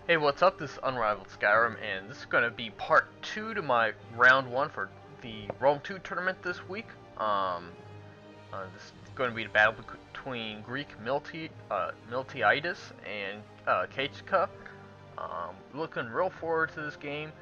Hey, what's up? This is Unrivaled Skyrim, and this is going to be part 2 to my round 1 for the Rome 2 tournament this week. This is going to be the battle between Greek Miltiades and Kachka. Looking real forward to this game.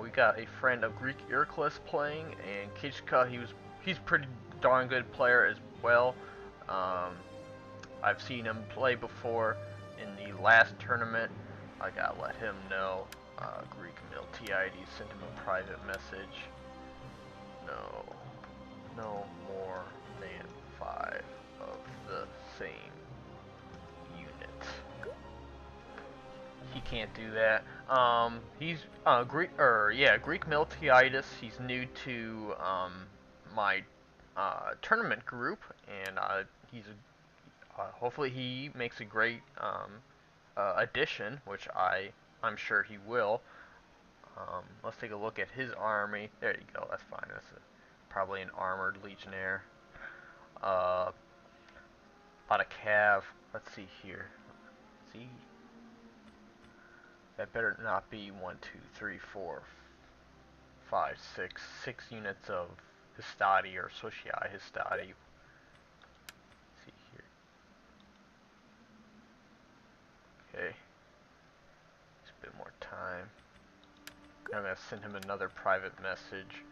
We got a friend of Greek Iroquois playing, and Kachka, he's a pretty darn good player as well. Um, I've seen him play before in the last tournament. I gotta let him know. Greek Miltiades sent him a private message. No, no more than 5 of the same unit. He can't do that. He's Greek Miltiades. He's new to my tournament group, and hopefully he makes a great addition, which I'm sure he will. Let's take a look at his army. There you go. That's fine. Probably an armored legionnaire. Uh, about a cav. Let's see here. See, that better not be 1, 2, 3, 4, 5, 6 units of Histadi or Socii Histadi. See here. Okay. Just a bit more time. I'm gonna send him another private message.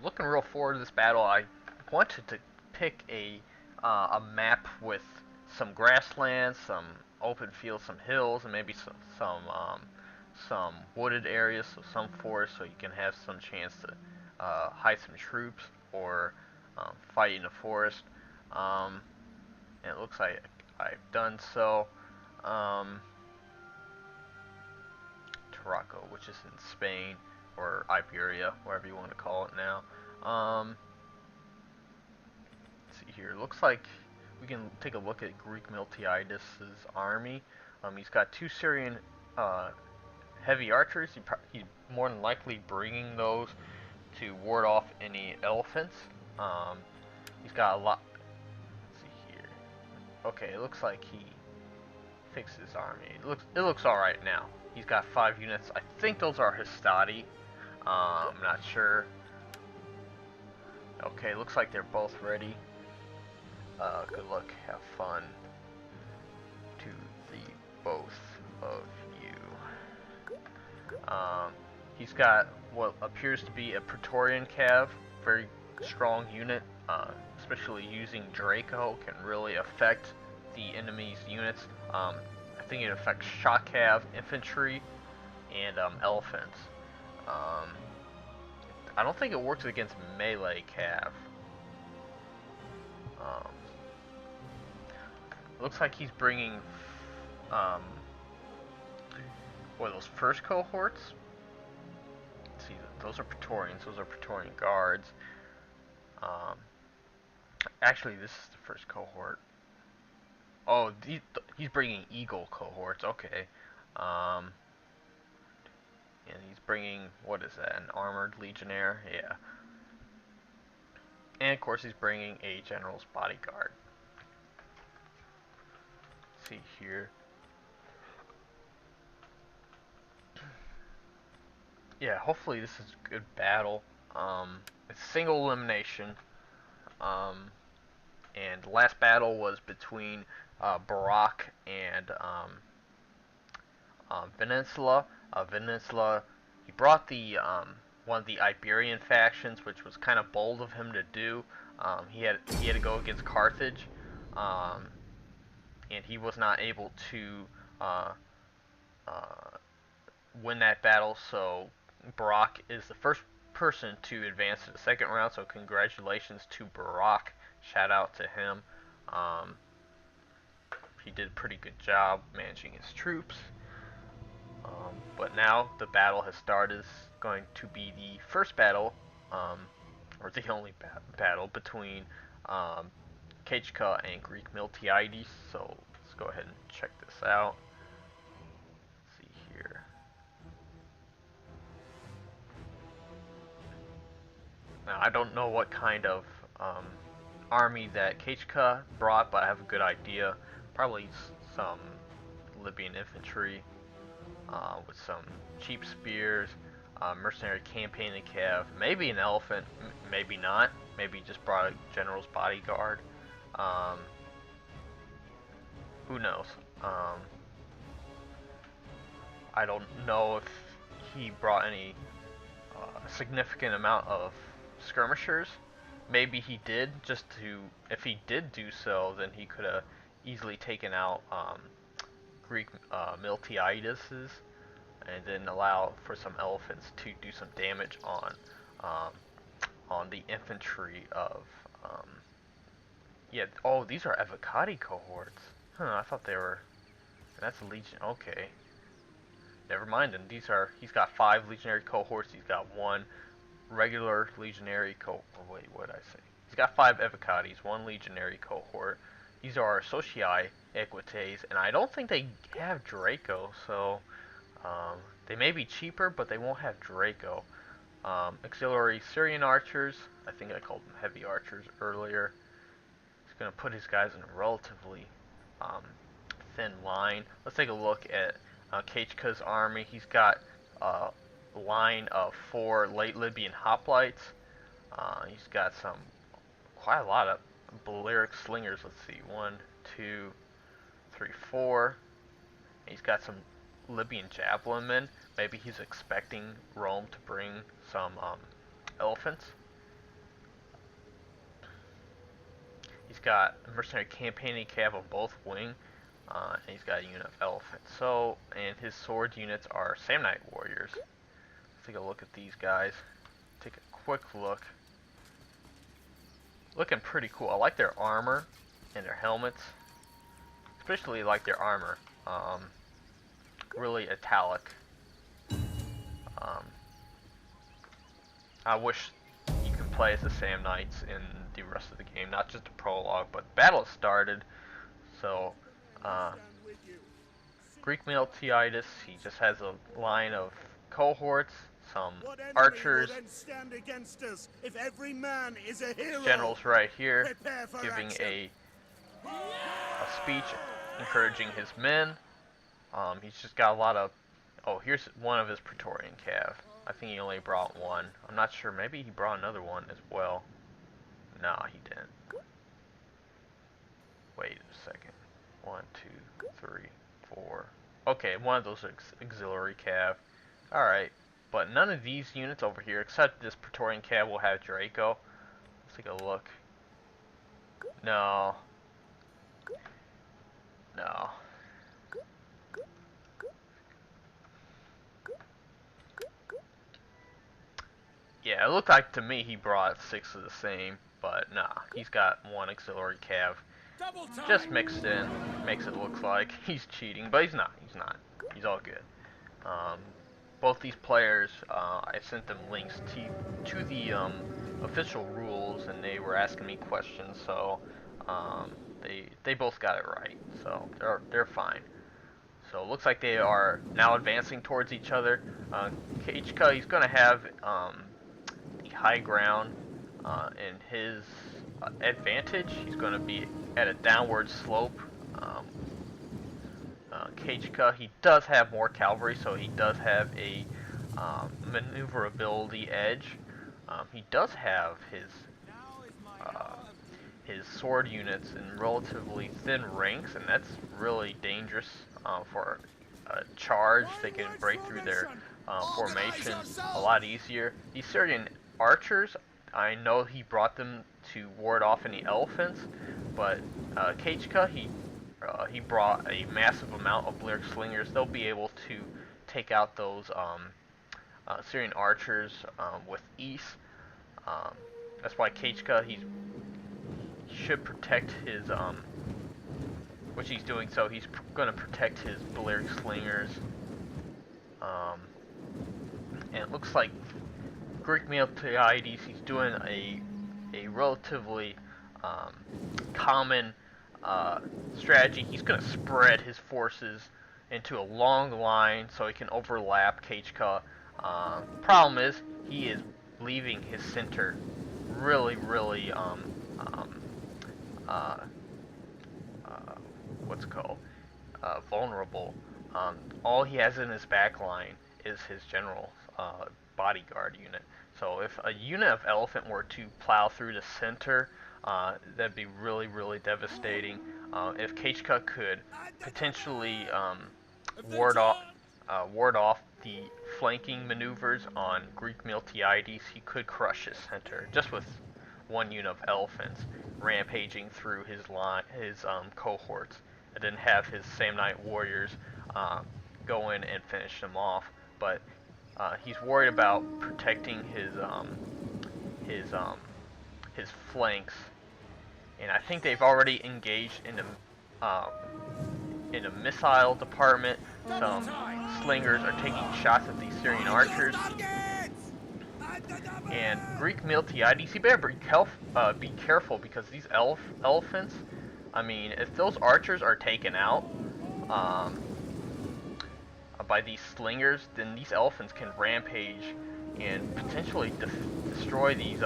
Looking real forward to this battle. I wanted to pick a map with some grasslands, some open fields, some hills, and maybe some wooded areas, so some forest, so you can have some chance to hide some troops or fight in the forest. And it looks like I've done so. Um, Tarraco, which is in Spain, or Iberia, whatever you want to call it now. Let's see here. Looks like we can take a look at Greek Miltiades' army. He's got 2 Syrian heavy archers. He's more than likely bringing those to ward off any elephants. Um, he's got a lot. Let's see here. Okay, it looks like he fixed his army. It looks all right now. He's got 5 units. I think those are Histadi. I'm not sure. Okay, looks like they're both ready. Good luck, have fun to the both of you. He's got what appears to be a Praetorian Cav, very strong unit, especially using Draco can really affect the enemy's units. I think it affects Shock Cav, Infantry, and Elephants. Um, I don't think it works against Melee Cav. Um, looks like he's bringing what are those first cohorts? Let's see, those are Praetorians. Those are Praetorian guards. Um, actually, this is the first cohort. Oh, he's bringing Eagle cohorts. Okay. Um, and he's bringing, what is that? An armored legionnaire? Yeah. And of course, he's bringing a general's bodyguard. Let's see here. Yeah, hopefully this is a good battle. It's single elimination. And the last battle was between Barak and Peninsula. Peninsula, he brought the one of the Iberian factions, which was kind of bold of him to do. He had to go against Carthage, um, and he was not able to uh, uh, win that battle. So Barak is the first person to advance to the second round. So congratulations to Barak. Shout out to him. Um, he did a pretty good job managing his troops. But now the battle has started. It's going to be the first battle, or the only battle between Kachka and Greek Miltiades. So let's go ahead and check this out. Let's see here. Now, I don't know what kind of army that Kechka brought, but I have a good idea. Probably some Libyan infantry with some cheap spears, mercenary campaign and cav, maybe an elephant, maybe not. Maybe just brought a general's bodyguard. Um, who knows? I don't know if he brought any significant amount of skirmishers. Maybe he did, just to, if he did do so, then he could have easily taken out Greek Miltiades and then allow for some elephants to do some damage um, on the infantry of yeah. Oh, these are Avocati cohorts. Huh, I thought they were. That's a legion. Okay, never mind. And these are. He's got 5 legionary cohorts. He's got 1 regular legionary cohort. Oh, wait, what did I say? He's got 5 Avocatis, 1 legionary cohort. These are Socii Equites, and I don't think they have Draco, so they may be cheaper, but they won't have Draco. Auxiliary Syrian archers. I think I called them heavy archers earlier. He's going to put his guys in a relatively thin line. Let's take a look at Kechka's army. He's got a line of 4 late Libyan hoplites. He's got quite a lot of Balearic slingers. Let's see, 1, 2, 3, 4. He's got some Libyan javelin men. Maybe he's expecting Rome to bring some elephants. He's got a mercenary campaigning cav on both wing, and he's got a unit of elephants. So, and his sword units are Samnite warriors. Let's take a look at these guys. Take a quick look. Looking pretty cool. I like their armor and their helmets. Especially like their armor. Really italic. I wish you could play as the Sam Knights in the rest of the game, not just a prologue, but battle started. So, Greek Miltiades, he just has a line of cohorts, some archers. Stand against us if every man is a hero. General's right here, giving a speech encouraging his men. He's just got a lot of. Oh, here's one of his Praetorian cav. I think he only brought 1. I'm not sure. Maybe he brought another one as well. No, he didn't. Wait a second. 1, 2, 3, 4. Okay, one of those auxiliary cav. Alright. But none of these units over here, except this Praetorian cav, will have Draco. Let's take a look. No. No. Yeah, it looked like to me he brought 6 of the same, but nah, he's got 1 auxiliary cav. Just mixed in, makes it look like he's cheating, but he's not. He's not. He's all good. Both these players, I sent them links to the official rules, and they were asking me questions, so they both got it right, so they're fine. So it looks like they are now advancing towards each other. Kechka, he's going to have the high ground in his advantage. He's going to be at a downward slope. Kechka, he does have more cavalry, so he does have a maneuverability edge. He does have his sword units in relatively thin ranks, and that's really dangerous for a charge. They can break through their formation a lot easier. These Syrian archers, I know he brought them to ward off any elephants, but Kechka, he brought a massive amount of Balearic slingers. They'll be able to take out those Syrian archers with ease. That's why Kechka, he should protect his, which he's doing, so he's going to protect his Balearic slingers. And it looks like Greek Miltiades, he's doing a relatively common strategy. He's going to spread his forces into a long line so he can overlap Kechka. Problem is, he is leaving his center really um, uh, what's it called, vulnerable. All he has in his back line is his general bodyguard unit. So if a unit of elephant were to plow through the center, that'd be really devastating. If Kachka could potentially ward off the flanking maneuvers on Greek Miltiades, he could crush his center just with one unit of elephants rampaging through his cohorts, and then have his Samnite warriors go in and finish them off. But he's worried about protecting his flanks, and I think they've already engaged in a missile department. Some slingers are taking shots at these Syrian archers. And Greek Miltiades, you better be careful, because these elephants, I mean, if those archers are taken out by these slingers, then these elephants can rampage and potentially destroy these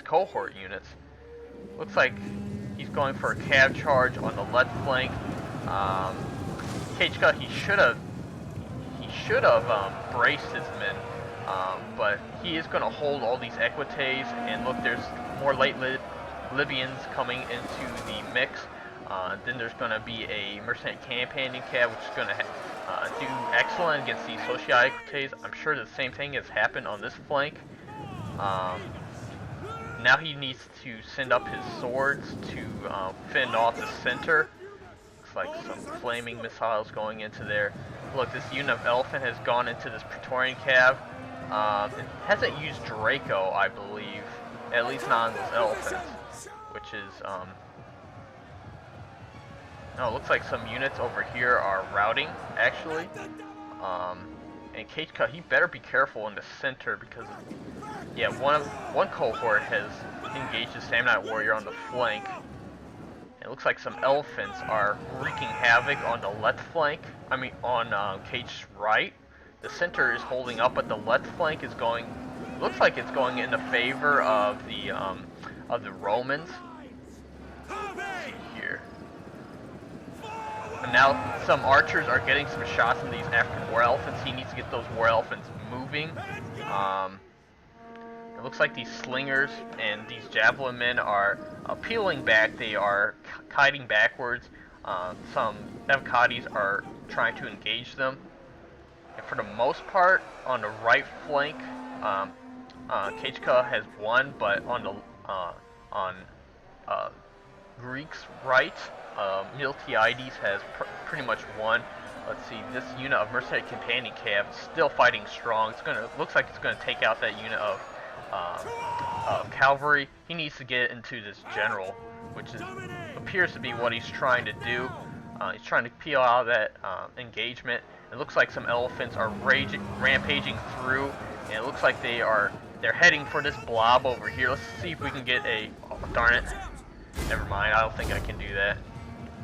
cohort units. Looks like he's going for a cav charge on the left flank. Kachka, he should have braced his men, but he is going to hold all these equites. And look, there's more late Libyans coming into the mix. Then there's going to be a mercenary campaigning cav, which is going to do excellent against these Socii equites. I'm sure the same thing has happened on this flank. Now he needs to send up his swords to fend off the center. Looks like some flaming missiles going into there. Look, this unit of elephant has gone into this Praetorian cav. It hasn't used Draco, I believe, at least not on those elephants, which is no, it looks like some units over here are routing, actually. And Kachka, he better be careful in the center, because yeah, one cohort has engaged the Samnite warrior on the flank. It looks like some elephants are wreaking havoc on the left flank. I mean, on Kate's right. The center is holding up, but the left flank is going. Looks like it's going in the favor of the Romans. Let's see here. And now some archers are getting some shots in these African war elephants. He needs to get those war elephants moving. It looks like these slingers and these javelin men are peeling back. They are kiting backwards. Some Evkades are trying to engage them. And for the most part, on the right flank, Kachka has won, but on the Greek's right, Miltiades has pretty much won. Let's see, this unit of mercenary companion cav is still fighting strong. Looks like it's gonna take out that unit of cavalry. He needs to get into this general, which appears to be what he's trying to do. He's trying to peel out of that engagement. It looks like some elephants are rampaging through, and it looks like they're heading for this blob over here. Let's see if we can get a. Oh, darn it! Never mind. I don't think I can do that.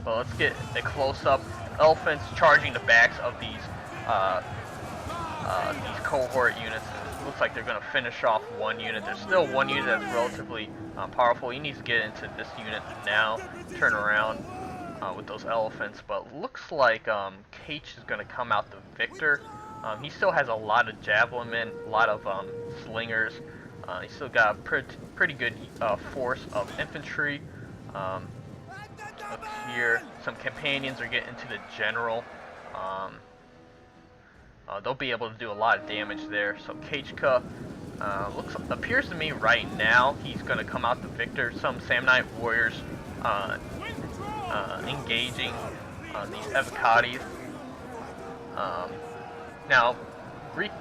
But let's get a close-up. Elephants charging the backs of these cohort units. Looks like they're going to finish off one unit. There's still one unit that's relatively powerful. He needs to get into this unit now, turn around with those elephants. But looks like Kach is going to come out the victor. He still has a lot of javelin men, a lot of slingers. He's still got a pretty good force of infantry. Up here, some companions are getting into the general. They'll be able to do a lot of damage there. So Kachka appears to me right now he's going to come out the victor. Some Samnite warriors engaging these Evkades. Now, Greek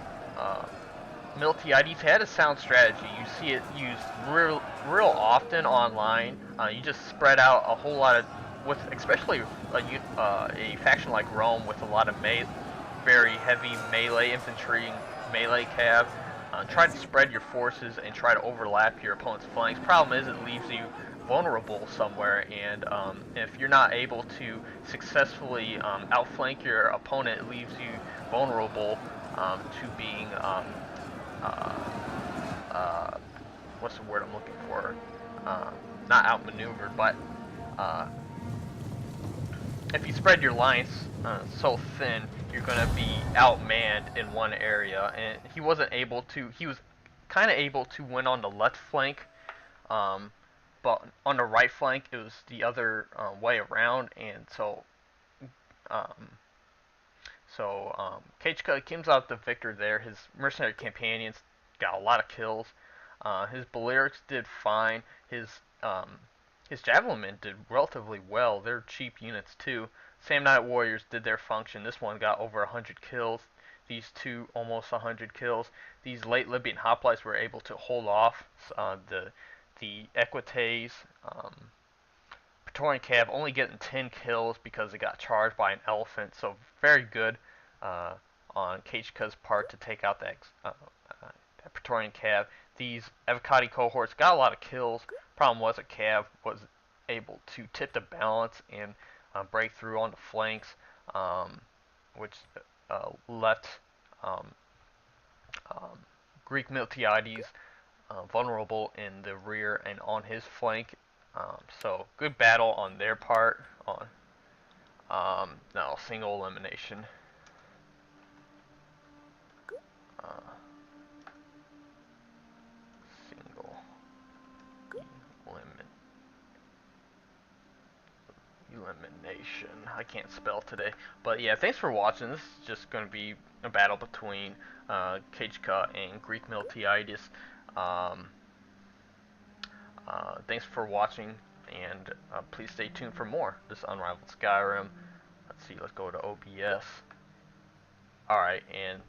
Miltiades had a sound strategy. You see it used real often online. You just spread out a whole lot of, especially a faction like Rome with a lot of very heavy melee infantry, melee cav. Try to spread your forces and try to overlap your opponent's flanks. Problem is, it leaves you vulnerable somewhere, and if you're not able to successfully outflank your opponent, it leaves you vulnerable to being uh, uh, what's the word I'm looking for? Not outmaneuvered, but uh, if you spread your lines so thin, you're going to be outmanned in one area. And he wasn't able to. He was kind of able to win on the left flank, um, but on the right flank it was the other way around. And um, Keichika comes out the victor there. His mercenary companions got a lot of kills. His Balearics did fine. Um, his Javelin men did relatively well. They're cheap units too. Samnite Warriors did their function. This one got over 100 kills. These two almost 100 kills. These late Libyan hoplites were able to hold off the Equites. Praetorian Cav only getting 10 kills because it got charged by an elephant. So very good uh, on Keichika's part to take out that Praetorian Cav. These Avocati cohorts got a lot of kills. Problem was a Cav was able to tip the balance and break through on the flanks, which left um, um, Greek Miltiades vulnerable in the rear and on his flank. So good battle on their part. On no single elimination. Uh, single elimin elimination. I can't spell today, but yeah. Thanks for watching. This is just going to be a battle between Keichika and Greek Miltiades. Um, thanks for watching, and please stay tuned for more. This is Unrivaled Skyrim. Let's see. Let's go to OBS. All right, and